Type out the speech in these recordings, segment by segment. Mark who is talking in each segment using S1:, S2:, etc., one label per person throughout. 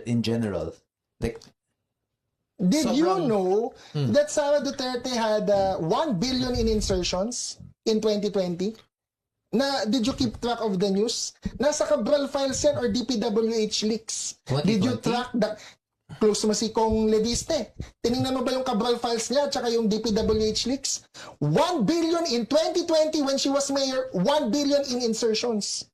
S1: in general. Like,
S2: Did you
S1: sobrang-
S2: know that Sara Duterte had 1 billion in insertions in 2020? Did you keep track of the news? Nasa Cabral files yan or DPWH leaks. Did you
S1: 2020?
S2: track the... Close mo si Kong Leviste. Tinignan mo ba yung Cabral files niya tsaka yung DPWH leaks? 1 billion in 2020 when she was mayor, 1 billion in insertions.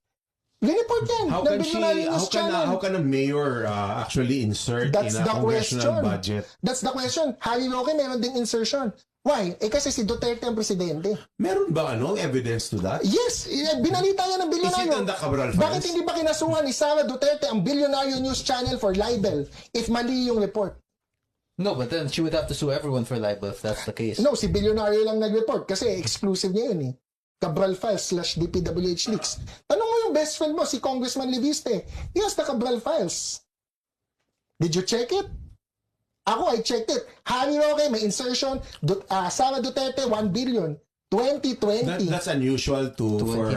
S2: Report yan.
S3: How
S2: ng
S3: can she?
S2: Billionaire News Channel.
S3: How can a mayor actually insert
S2: That's
S3: in a
S2: the
S3: congressional
S2: question.
S3: budget?
S2: That's the question. Harry Roque meron ding insertion. Why? Kasi si Duterte ang presidente.
S3: Meron ba evidence to that?
S2: Yes, binalita yan ng
S3: Is
S2: bilyonaryo.
S3: it on the Cabral files?
S2: Bakit hindi ba kinasuhan ni Sara Duterte ang Billionaire News Channel for libel if mali yung report?
S1: no, but then she would have to sue everyone for libel if that's the case.
S2: No, si Billionaire lang nag-report kasi exclusive niya yun eh. Cabral Files / DPWH Leaks. Tanong mo yung best friend mo, si Congressman Leviste. He has the Cabral Files. Did you check it? Ako, I checked it. Harry Roque, may insertion. Sara Duterte, 1 billion. 2020.
S3: That's unusual to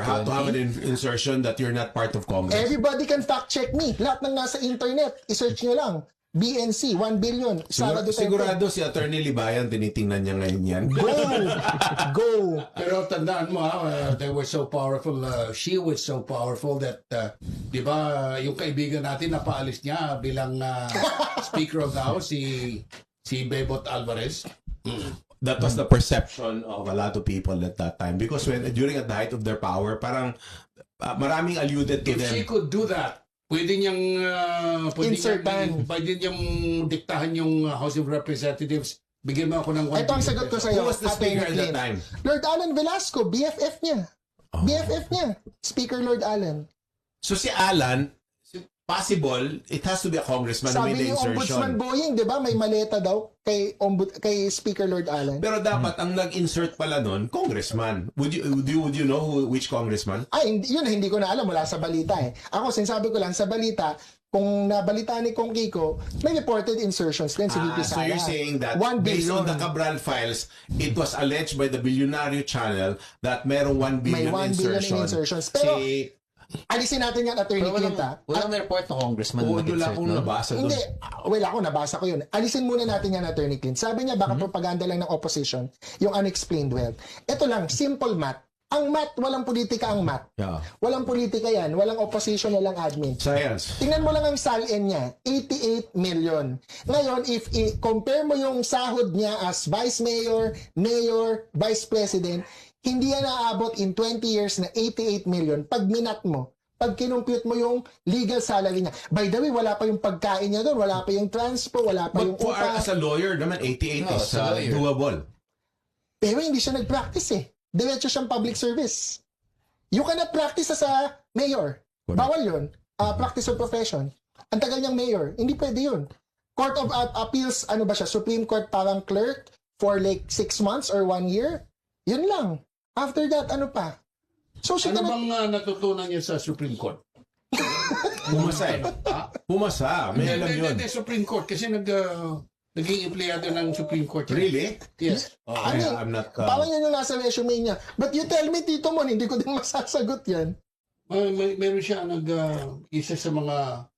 S3: have an insertion that you're not part of Congress.
S2: Everybody can fact check me. Lahat ng nasa internet, isearch nyo lang. BNC, 1 billion. Sara Duterte.
S3: Sigurado si Attorney Libayan tinitingnan niya ngayon yan.
S2: Go! Go!
S4: Pero tandaan mo, they were so powerful. She was so powerful that, di ba, yung kaibigan natin napaalis niya bilang Speaker of the House, si Bebot Alvarez.
S3: That was the perception of a lot of people at that time. Because during at the height of their power, parang maraming alluded to
S4: If
S3: them.
S4: she could do that, pwede niyang diktahan yung House of Representatives. Bigyan mo ako ng 1
S2: Ito ang sagot ko sa'yo.
S3: Who was the speaker at that time?
S2: Lord Alan Velasco, BFF niya. BFF niya. Speaker Lord Alan.
S3: So si Alan, possible, it has to be a congressman who
S2: Sabi
S3: made the
S2: ni Ombudsman
S3: insertion.
S2: Boying, di ba, may maleta daw kay Speaker Lord Alan.
S3: Pero dapat ang nag-insert pala nun, congressman. Would you know which congressman?
S2: Ay, yun hindi ko na alam. Wala sa balita eh. Ako, sinasabi ko lang sa balita, kung nabalita ni Kong Kiko, may reported insertions din si VP
S3: So
S2: Sara.
S3: you're saying that
S2: 1
S3: based
S2: billion.
S3: on the Cabral files, it was alleged by the Billionario Channel that merong 1
S2: May
S3: billion
S2: 1 billion in insertions. Pero, alisin natin yan, Attorney
S1: Pero
S2: Clint,
S1: walang report na congressman
S3: Oo,
S1: na
S3: doon lang
S1: nag-insert,
S3: akong
S1: no?
S3: nabasa doon.
S2: Hindi, wala ako, nabasa ko yun. Alisin muna natin yan, Attorney Clint. Sabi niya, baka propaganda lang ng opposition, yung unexplained wealth. Ito lang, simple math. Ang math, walang politika ang math.
S3: Yeah.
S2: Walang politika yan, walang opposition, walang admin.
S3: Science.
S2: Tingnan mo lang ang SALN niya, 88 million. Ngayon, if compare mo yung sahod niya as vice mayor, mayor, vice president, hindi yan naabot in 20 years na 88 million. Pag minat mo, pag kinumpute mo yung legal salary niya. By the way, wala pa yung pagkain niya doon, wala pa yung transpo, wala pa yung
S3: But
S2: upa.
S3: as a lawyer naman, 88
S1: No,
S3: is
S1: as a lawyer.
S3: doable.
S2: Pero hindi siya nag-practice eh. Diretso siyang public service. You cannot practice as a mayor.
S3: Correct.
S2: Bawal yun. Practice of profession. Ang tagal niyang mayor. Hindi pwede yun. Court of Appeals, ano ba siya? Supreme Court parang clerk for like 6 months or 1 year? Yun lang. After that, ano pa? So, siya
S4: Ano
S2: na...
S4: bang natutunan niya sa Supreme Court?
S3: Pumasa eh. Pumasa. May alam yun.
S4: Hindi, Supreme Court. Kasi naging empleyado ng Supreme Court.
S3: Really?
S4: Yes.
S3: I'm not...
S2: Parang yun yung nasa resume niya. But you tell me, Tito Mon, hindi ko din masasagot yan.
S4: Meron siya isa sa mga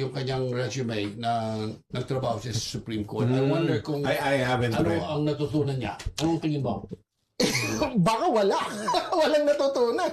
S4: yung kanyang resume na nagtrabaho siya sa Supreme Court. I wonder kung
S3: I haven't
S4: ano
S3: read.
S4: ang natutunan niya. Anong tingin mo?
S2: Baka wala. Walang natutunan.